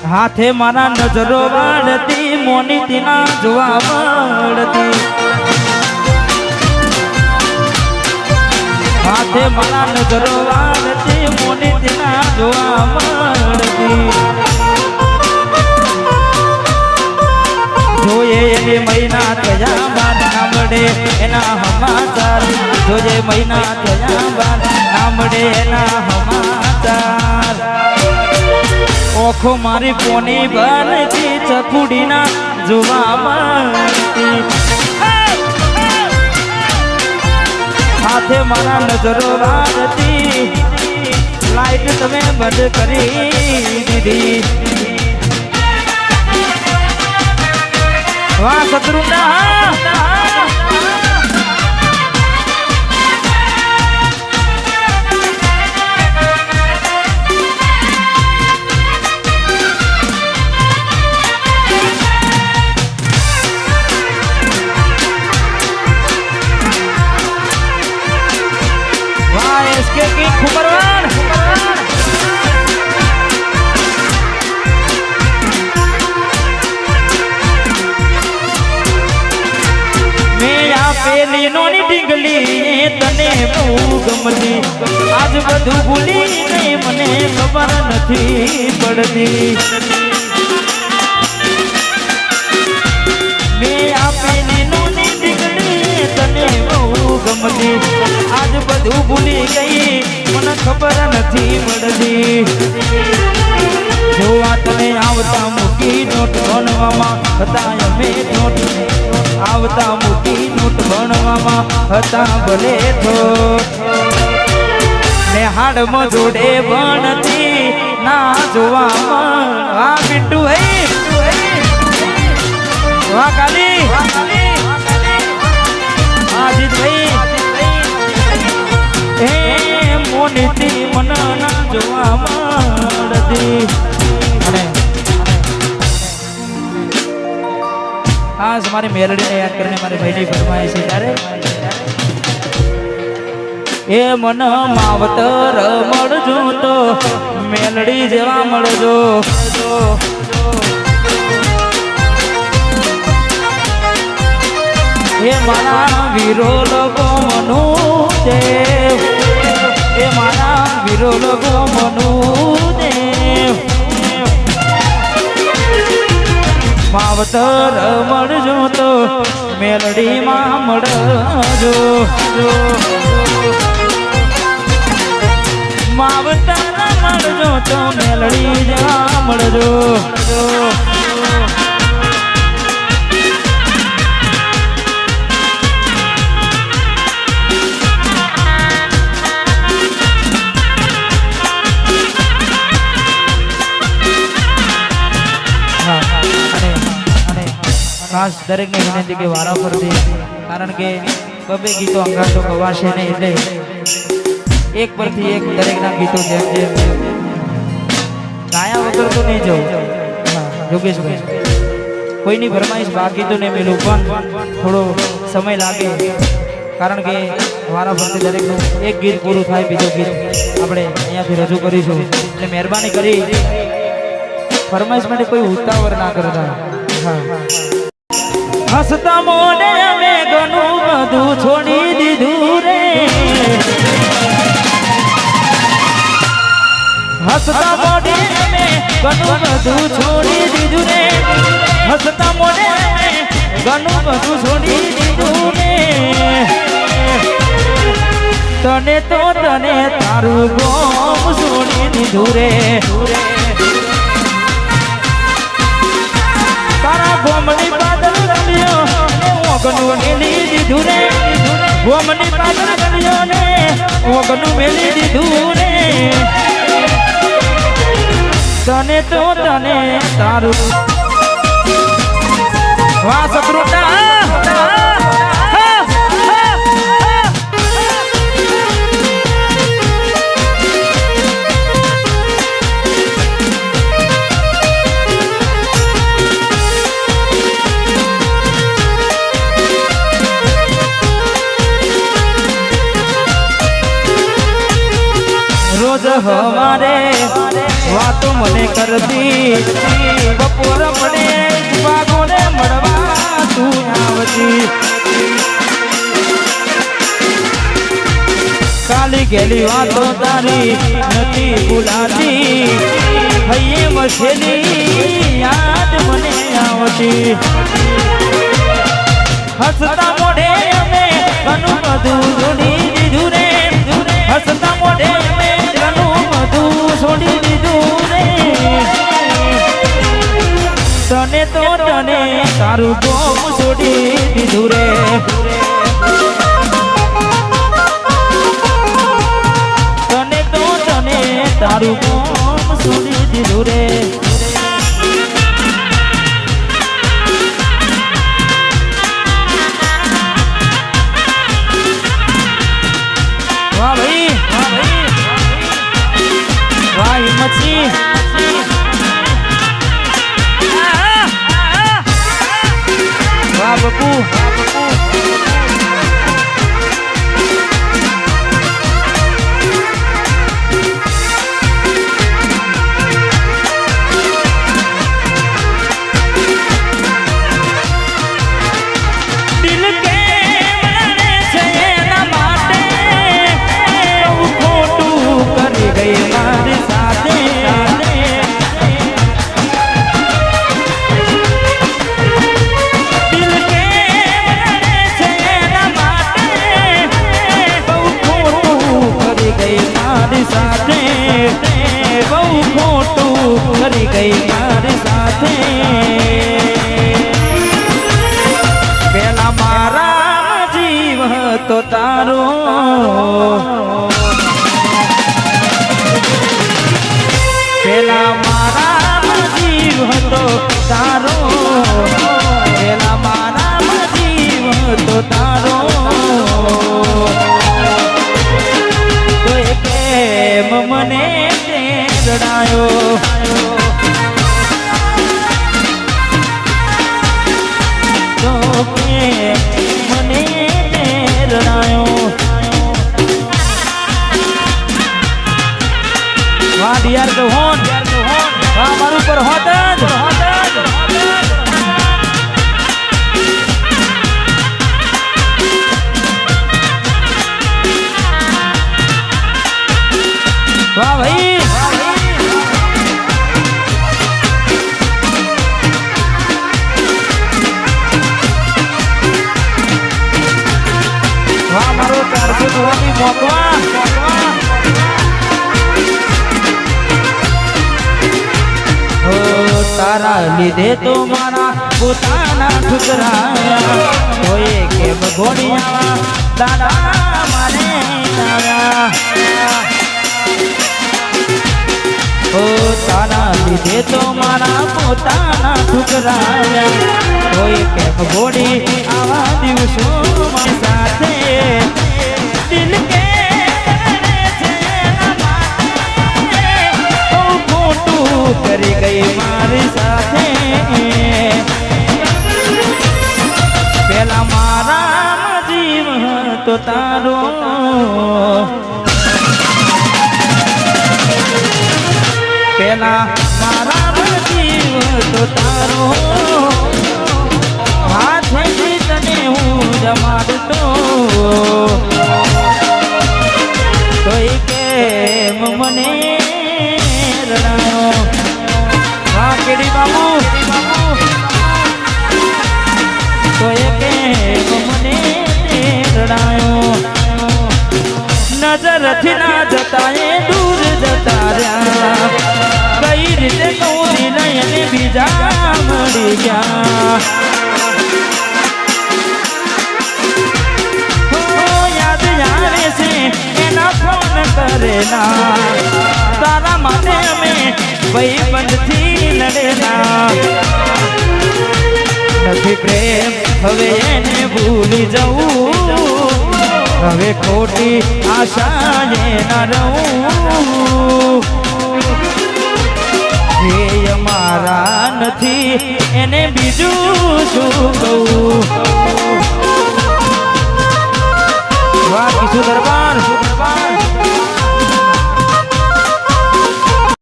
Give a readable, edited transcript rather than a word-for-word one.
હાથે મારા નજરો વાળતી મોની તીના જોવા મળતી હાથે મારા નજરો વાળતી મોની તીના જોવા મળતી જોઈએ એને મહિના થયા બાદ ના મળે એના સમાચાર જોઈએ મહિના થયા બાદ ના મળે એના સમાચાર ઓખો મારી પોની બનતી ચકુડીના જોવા મળતી હાથે મારા નજરો વાળતી લાઈટ તમે બંધ કરી દીધી વાહ શત્રુના इसके की खुबरवान मैं आ पेली नोनी ढींगली तने बહુ ગમતી આજ બધું ભૂલી ગઈ મને ખબર નથી પડતી मैं आ पेली नोनी ढીંગલી તને બહુ ગમતી આજ બધું ભૂલી ગઈ મને ખબર નથી પડતી જોવા તને આવતા મૂકી નોટ ભણવામાં હતા અમે નોટ આવતા મૂકી નોટ ભણવામાં હતા ભલે થોટ ને હાડમાં જોડે ભણતી ના જોવામાં આ બિટ્ટુ હે વાહ કાલી આજીત ભાઈ મોનીતી મન ના જોવા મળતી અને આજ મારી મેલડીને યાદ કરીને મારી ભાઈની ફરમાઈશ છે ત્યારે એ મન માવતર મળજો તો મેલડી જેવા મળજો એ મારા વીરો લોકો મનું દેવ એ મારા વીરો લોકો મનું દેવ માવતર મળજો તો મેલડીમાં મળજો માવતર મળજો તો મેલડી જેવા મળજો ખાસ દરેકને વિનંતી કે વારા ફરતી કારણ કે બબે ગીતો અંગાતો ગવાશે નહીં એટલે એક પરથી એક દરેકના ગીતો જેમ જેમ ગાયા વગર તો નહીં જવું યોગેશભાઈ કોઈની ફરમાઈશ બાકી તો નહીં મેલું પણ થોડો સમય લાગે કારણ કે વારા ફરતી દરેકનું એક ગીત પૂરું થાય બીજો ગીત આપણે અહીંયાથી રજૂ કરીશું એટલે મહેરબાની કરી ફરમાઈશ માટે કોઈ ઉતાવળ ના કરતા હા હસતા મોઢે અમે ઘણું બધું છોડી દીધું રે હસતા મોઢે અમે ઘણું બધું છોડી દીધું રે હસતા મોઢે અમે ઘણું બધું છોડી દીધું રે તને તો તને તારું ગોમ છોડી દીધું રે તારા ગોમની પાદલ ગલ્યો ઓગનું મેલી દીધું રે ગોમની પાદલ ગલ્યો ને ઓગનું મેલી દીધું રે તને તો તને તારું વાહ શત્રુતા રોજ હવારે વાત તો મને કરતી બપોર પડે વાગોને મળવા તું આવતી કાલી ગેલી વાતો તારી નથી ભૂલાતી હૈયે વસેલી યાદ મને આવતી હસતા મોઢે અમે ઘણું બધું છોડી દીધું રે હસતા મોઢે અમે ઘણું બધું છોડી દીધું રે તને તો તને તારું ગોમ છોડી દીધું રે તને તો તને તારું ગોમ છોડી દીધું રે વાહ ભાઈ વાહ હિંમતસિંહ વાહ બપુ કરી ગઈ મારી સાથે પેલા મારા જીવ હતો તારો પેલા મારા જીવ હતો તારો પેલા મારા જીવ હતો તારો તો કેમ મને રડાયો તો કે મને રડાયો વાહ ડિયાર તો હોન વાહ મારું પર હોત વાહ ભાઈ વાહ મારો 400 મોકવા તારા લીધે તો મારા પોતાના ઠુકરાયા હોય કેમ ઘોડિયા દાડા મારે આવ્યા ઓ તારા લીધે તો મારા પોતાના ઠુકરાયા હોય કેમ ઘોડી આવા દિવસો મારી સાથે દિલ કે કરી ગઈ મારી સાથે પેલા મારા જીવ હતો તારો પેલા મારા જીવ હતો તારો હાથેથી તને હું જમાડતો તોય કેમ મને રડાયો વાહ કેડી બાબુ તો કે મને રડાયો નજરથી ના જતા એ દૂર જતા રહ્યા કઈ રીતે કૌરી લઈને બીજા મળી ગયા યાદ આવે છે એના ફોન કરેલા તારા માટે અમે ભાઈબંધથી લડેલા નથી પ્રેમ હવે એને ભૂલી જવું હવે ખોટી આશા ના રહું એ અમારા નથી એને બીજું શું કહું